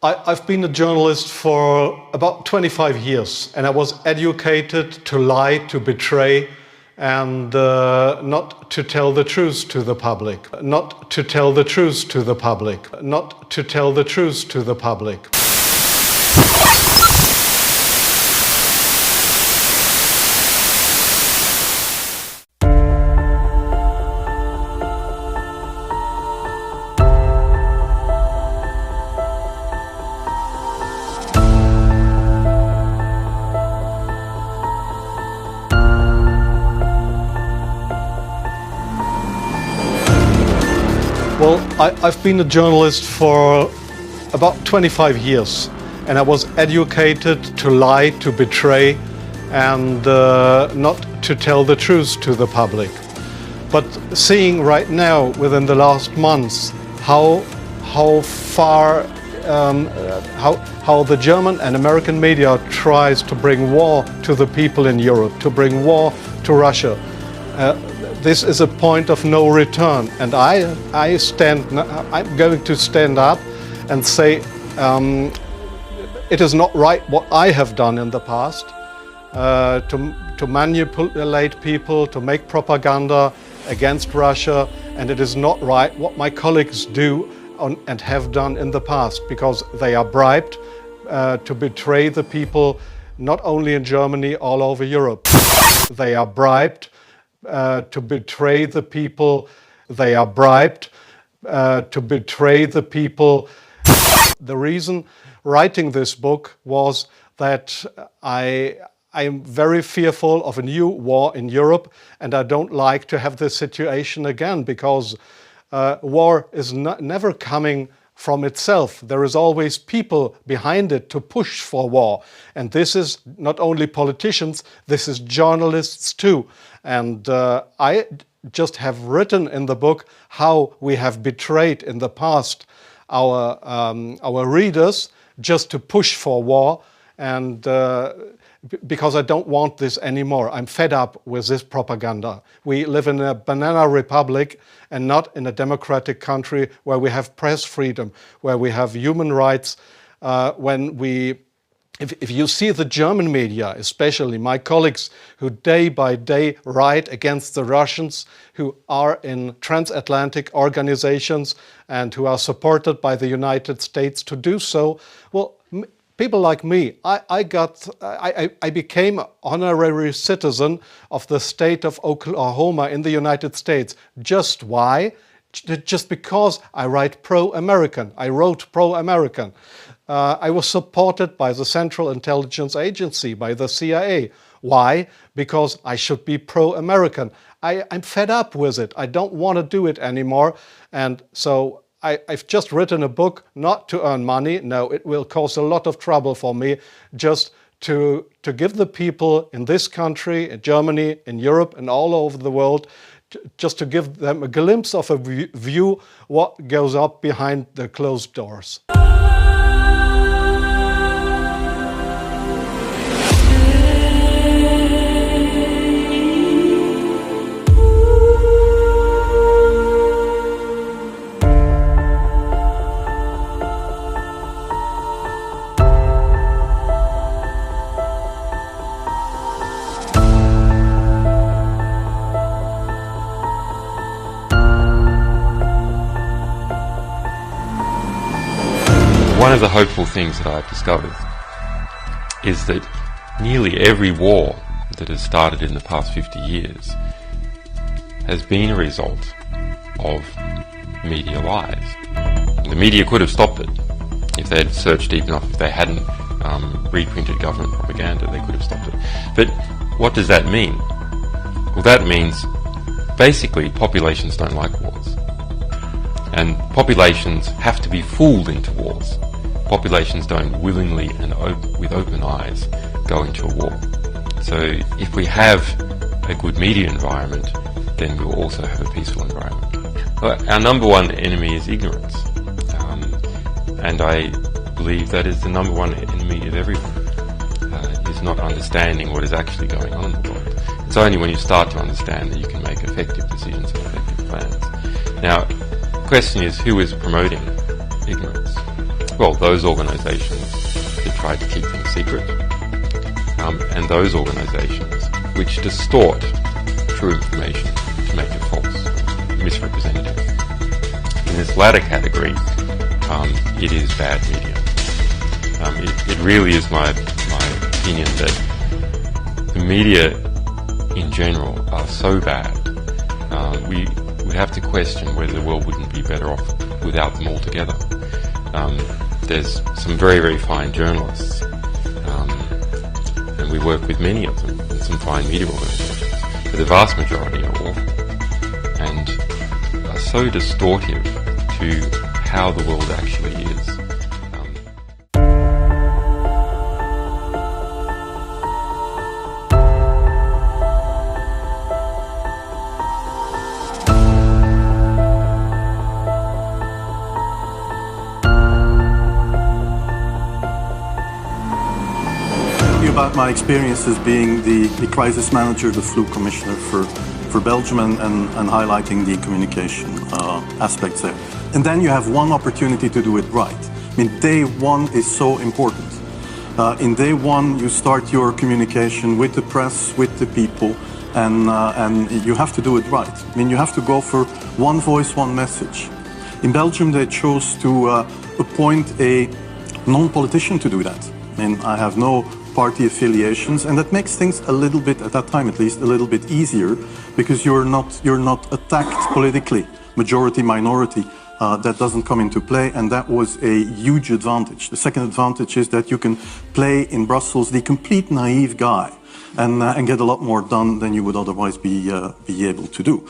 I've been a journalist for about 25 years, and I was educated to lie, to betray, and not to tell the truth to the public. Not to tell the truth to the public. Not to tell the truth to the public. Well, I've been a journalist for about 25 years, and I was educated to lie, to betray, and not to tell the truth to the public. But seeing right now, within the last months, how the German and American media tries to bring war to the people in Europe, to bring war to Russia. This is a point of no return, and I'm going to stand up and say it is not right what I have done in the past, to manipulate people, to make propaganda against Russia, and it is not right what my colleagues do and have done in the past, because they are bribed to betray the people, not only in Germany, all over Europe. They are bribed to betray the people. They are bribed to betray the people. The reason writing this book was that I am very fearful of a new war in Europe, and I don't like to have this situation again, because war is never coming from itself. There is always people behind it to push for war. And this is not only politicians, this is journalists too. And I just have written in the book how we have betrayed in the past our readers just to push for war, and because I don't want this anymore. I'm fed up with this propaganda. We live in a banana republic and not in a democratic country where we have press freedom, where we have human rights. If you see the German media, especially my colleagues who day by day write against the Russians, who are in transatlantic organizations and who are supported by the United States to do so, well, people like me, I became an honorary citizen of the state of Oklahoma in the United States. Just why? Just because I write pro-American. I wrote pro-American. I was supported by the Central Intelligence Agency, by the CIA. Why? Because I should be pro-American. I'm fed up with it. I don't want to do it anymore. And so I've just written a book not to earn money. No, it will cause a lot of trouble for me, just to give the people in this country, in Germany, in Europe, and all over the world, just to give them a glimpse of a view what goes up behind the closed doors. One of the hopeful things that I've discovered is that nearly every war that has started in the past 50 years has been a result of media lies. The media could have stopped it if they had searched deep enough. If they hadn't reprinted government propaganda, they could have stopped it. But what does that mean? Well, that means basically populations don't like wars. And populations have to be fooled into wars. Populations don't willingly and with open eyes go into a war. So if we have a good media environment, then we will also have a peaceful environment. Our number one enemy is ignorance. And I believe that is the number one enemy of everyone, is not understanding what is actually going on in the world. It's only when you start to understand that you can make effective decisions and effective plans. Now, the question is, who is promoting ignorance? Well, those organisations that try to keep things secret, and those organisations which distort true information to make it false, misrepresentative. In this latter category, it is bad media. It really is my opinion that the media in general are so bad, we would have to question whether the world wouldn't be better off without them altogether. There's some very, very fine journalists, and we work with many of them, and some fine media organisations, but the vast majority are awful and are so distortive to how the world actually is. About my experiences being the crisis manager, the flu commissioner for Belgium, and highlighting the communication aspects there. And then you have one opportunity to do it right. I mean, day one is so important. In day one, you start your communication with the press, with the people, and you have to do it right. I mean, you have to go for one voice, one message. In Belgium, they chose to appoint a non-politician to do that. I mean, I have no party affiliations, and that makes things a little bit, at that time at least, a little bit easier, because you're not attacked politically, majority, minority. That doesn't come into play, and that was a huge advantage. The second advantage is that you can play in Brussels the complete naive guy and get a lot more done than you would otherwise be able to do.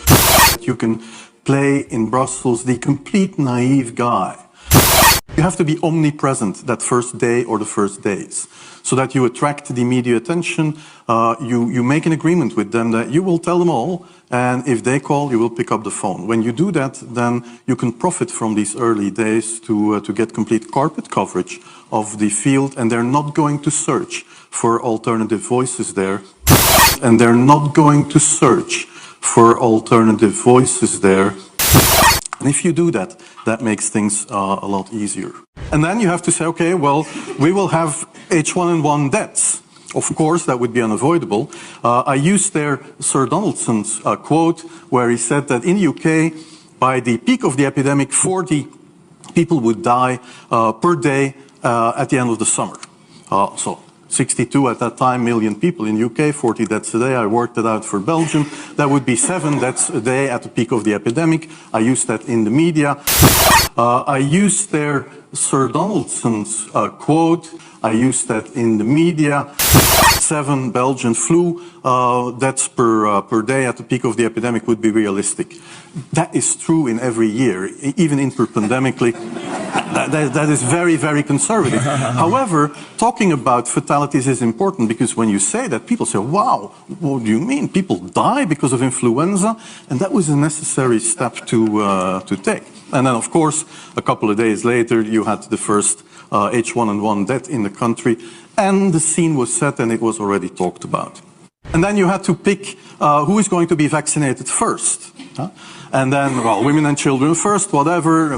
You can play in Brussels the complete naive guy. You have to be omnipresent that first day or the first days, so that you attract the media attention. You make an agreement with them that you will tell them all, and if they call, you will pick up the phone. When you do that, then you can profit from these early days to get complete carpet coverage of the field, and they're not going to search for alternative voices there. And they're not going to search for alternative voices there. And if you do that, that makes things a lot easier. And then you have to say, okay, well, we will have H1N1 deaths. Of course, that would be unavoidable. I used there Sir Donaldson's quote, where he said that in the UK, by the peak of the epidemic, 40 people would die per day at the end of the summer. So 62 at that time million people in UK, 40 deaths a day. I worked it out for Belgium. That would be 7 deaths a day at the peak of the epidemic. I used that in the media. I used there Sir Donaldson's quote. I used that in the media. 7 Belgian flu deaths per day at the peak of the epidemic would be realistic. That is true in every year, even interpandemically. That is very, very conservative. However, talking about fatalities is important, because when you say that, people say, wow, what do you mean? People die because of influenza? And that was a necessary step to take. And then, of course, a couple of days later, you had the first H1N1 death in the country, and the scene was set and it was already talked about. And then you had to pick who is going to be vaccinated first. And then, well, women and children first, whatever.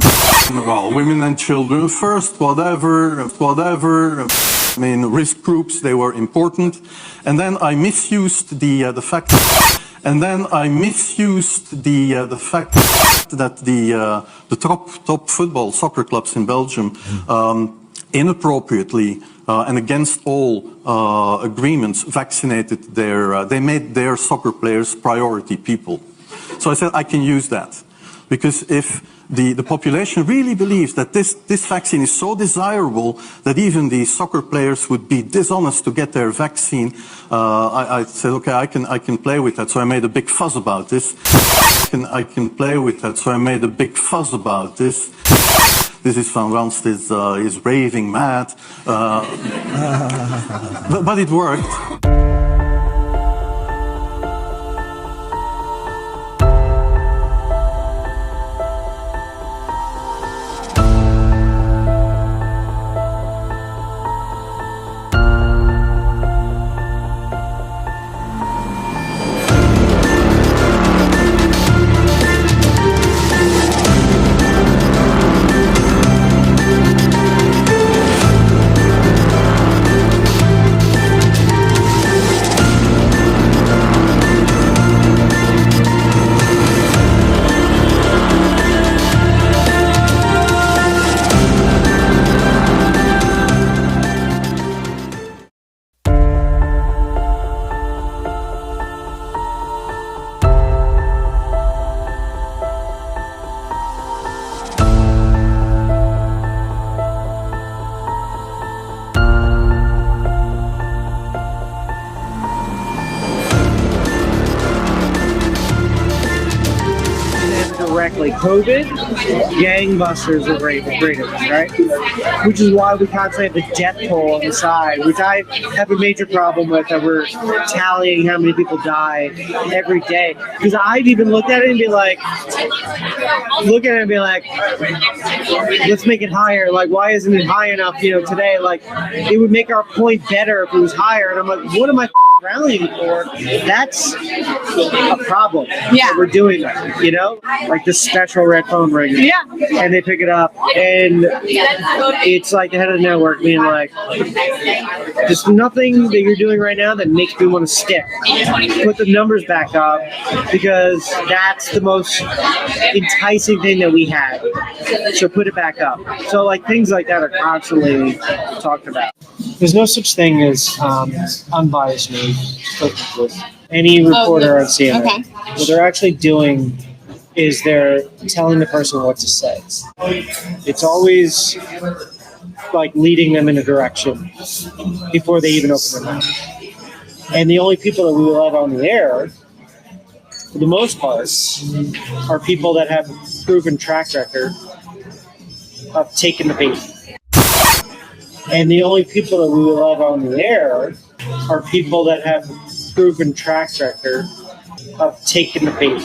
Well, women and children first, whatever. I mean, risk groups, they were important. And then I misused the fact. And then I misused the fact that the top football soccer clubs in Belgium inappropriately and against all agreements vaccinated they made their soccer players priority people. So I said I can use that, because if the population really believes that this vaccine is so desirable that even the soccer players would be dishonest to get their vaccine, I said, okay, I can play with that. So I made a big fuss about this. I can play with that. So I made a big fuss about this. This is Van Ranst is raving mad, but it worked. exactly. COVID, gangbusters are greater, right? Which is why we constantly have the death toll on the side, which I have a major problem with, that we're tallying how many people die every day. Because I've even looked at it and be like, let's make it higher. Like, why isn't it high enough, today? Like, it would make our point better if it was higher. And I'm like, what am I rallying for? That's a problem. Yeah. We're doing that, like this special red phone ring. Yeah. And they pick it up, and it's like the head of the network being like, there's nothing that you're doing right now that makes me want to stick. Put the numbers back up, because that's the most enticing thing that we have. So put it back up. So like things like that are constantly talked about. There's no such thing as unbiased news. Any reporter on CNN. Okay. What they're actually doing is they're telling the person what to say. It's always like leading them in a direction before they even open their mouth. And the only people that we will have on the air, for the most part, are people that have a proven track record of taking the bait. And the only people that we will have on the air are people that have a proven track record of taking the bait.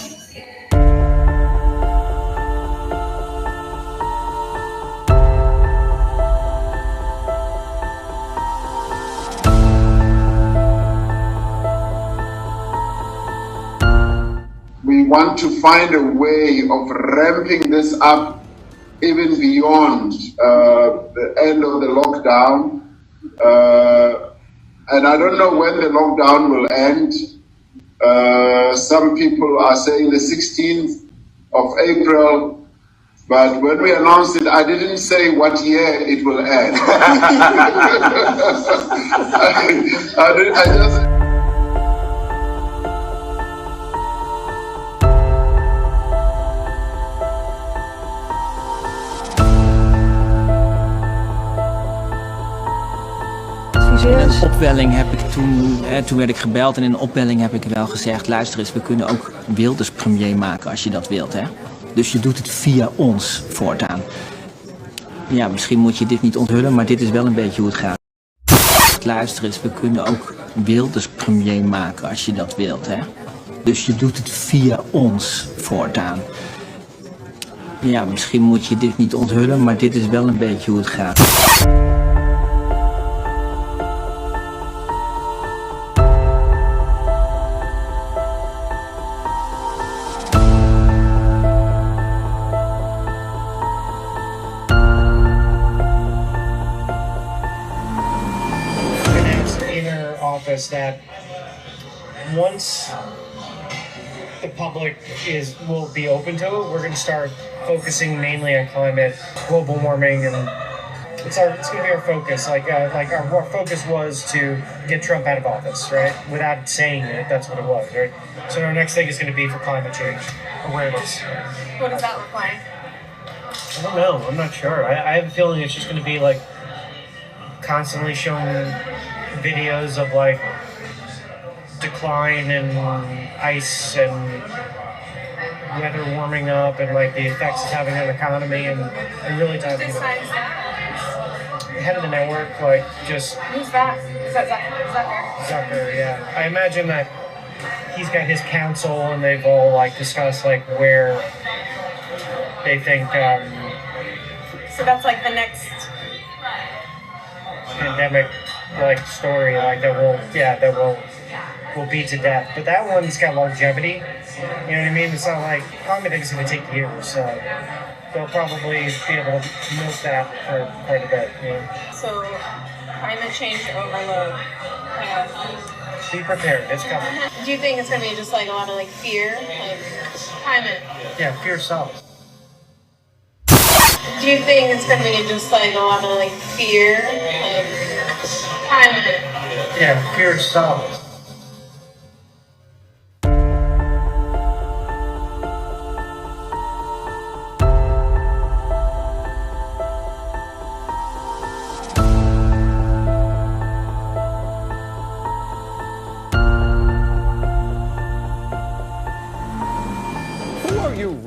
We want to find a way of ramping this up even beyond the end of the lockdown. And I don't know when the lockdown will end. Some people are saying the 16th of April. But when we announced it, I didn't say what year it will end. I just... In een opwelling heb ik toen werd ik gebeld en in een opwelling heb ik wel gezegd, luister eens, we kunnen ook Wilders premier maken als je dat wilt, hè. Dus je doet het via ons voortaan. Ja, misschien moet je dit niet onthullen, maar dit is wel een beetje hoe het gaat. Luister eens, we kunnen ook Wilders premier maken als je dat wilt, hè. Dus je doet het via ons voortaan. Ja, misschien moet je dit niet onthullen, maar dit is wel een beetje hoe het gaat. That once the public will be open to it, we're going to start focusing mainly on climate, global warming, and it's going to be our focus. Our focus was to get Trump out of office, right? Without saying it, that's what it was, right? So our next thing is going to be for climate change awareness. What does that look like? I don't know. I'm not sure. I have a feeling it's just going to be like constantly showing videos of like decline in ice and weather warming up and like the effects it's having on the economy and really talking about head of the network, like just Who's that? Is that Zucker? Zucker, yeah. I imagine that he's got his council and they've all like discussed like where they think So that's like the next pandemic like story like that will be to death. But that one's got longevity. You know what I mean? It's not like I think it's going to take years. So they'll probably be able to milk that for quite a bit. You know? So climate change overload. Be prepared. It's coming. Do you think it's going to be just like a lot of like fear, like climate? Yeah, fear sells. Do you think it's going to be just like a lot of like fear, like climate? Yeah, fear sells.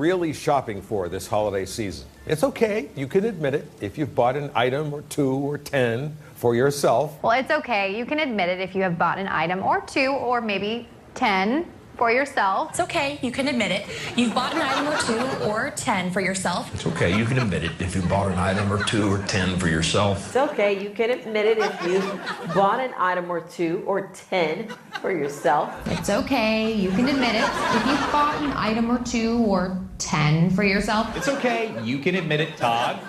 really shopping for this holiday season? It's okay, you can admit it, if you've bought an item or 2 or 10 for yourself. Well, it's okay. You can admit it if you have bought an item or 2 or maybe 10 for yourself. It's okay. You can admit it. You've bought an item or 2 or 10 for yourself. It's okay. You can admit it if you bought an item or 2 or 10 for yourself. It's okay. You can admit it if you bought an item or 2 or 10 for yourself. It's okay. You can admit it if you've bought an item or 2 or 10 for yourself. It's okay. You can admit it, Todd.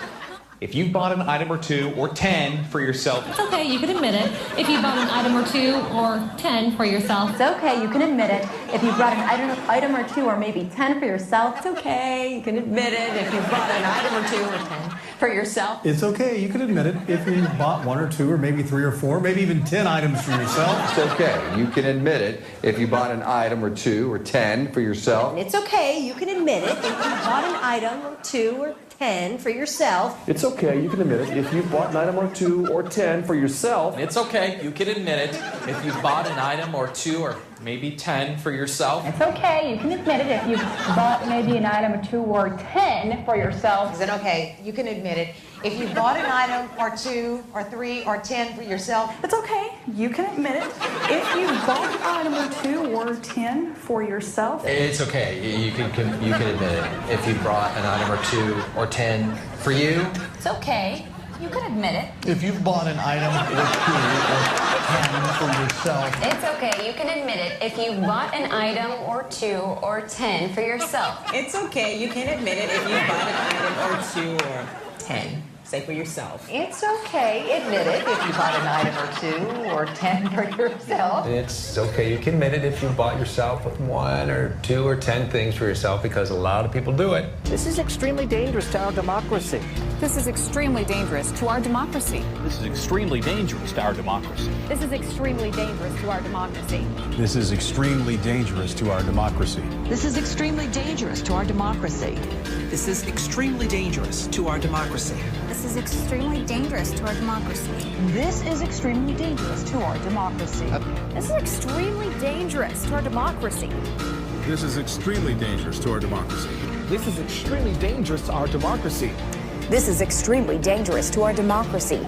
If you bought an item or 2 or 10 for yourself. It's okay. You can admit it. If you bought an item or 2 or 10 for yourself. It's okay. You can admit it if you bought an item or 2 or maybe 10 for yourself. It's okay. You can admit it if you bought an item or 2 or 10 for yourself. It's okay. You can admit it if you bought 1 or 2 or maybe 3 or 4, maybe even 10 items for yourself. It's okay. You can admit it if you bought an item or 2 or 10 for yourself. It's okay. You can admit it if you bought an item or 2 or 10 for yourself. It's okay, you can admit it, if you bought an item or 2 or 10 for yourself. It's okay. You can admit it if you bought an item or 2 or maybe 10 for yourself. It's okay. You can admit it if you bought maybe an item or 2 or 10 for yourself. Is it okay? You can admit it if you bought an item or 2 or 3 or 10 for yourself. It's okay. You can admit it. If you bought an item or 2 or 10 for yourself. It's okay. You can admit it if you bought an item or 2 or 10 for you. It's okay. You can admit it. If you've bought an item or 2 or 10 for yourself. It's okay. You can admit it if you bought an item or 2 or 10 for yourself. It's okay. You can admit it if you bought an item or 2 or 10. Say for yourself. It's okay. Admit it if you bought an item or 2 or 10 for yourself. It's okay. You can admit it if you bought yourself 1 or 2 or 10 things for yourself, because a lot of people do it. This is extremely dangerous to our democracy. This is extremely dangerous to our democracy. This is extremely dangerous to our democracy. This is extremely dangerous to our democracy. This is extremely dangerous to our democracy. This is extremely dangerous to our democracy. This is extremely dangerous to our democracy. This is extremely dangerous to our democracy. This is extremely dangerous to our democracy. This is extremely dangerous to our democracy. This is extremely dangerous to our democracy. This is extremely dangerous to our democracy. This is extremely dangerous to our democracy.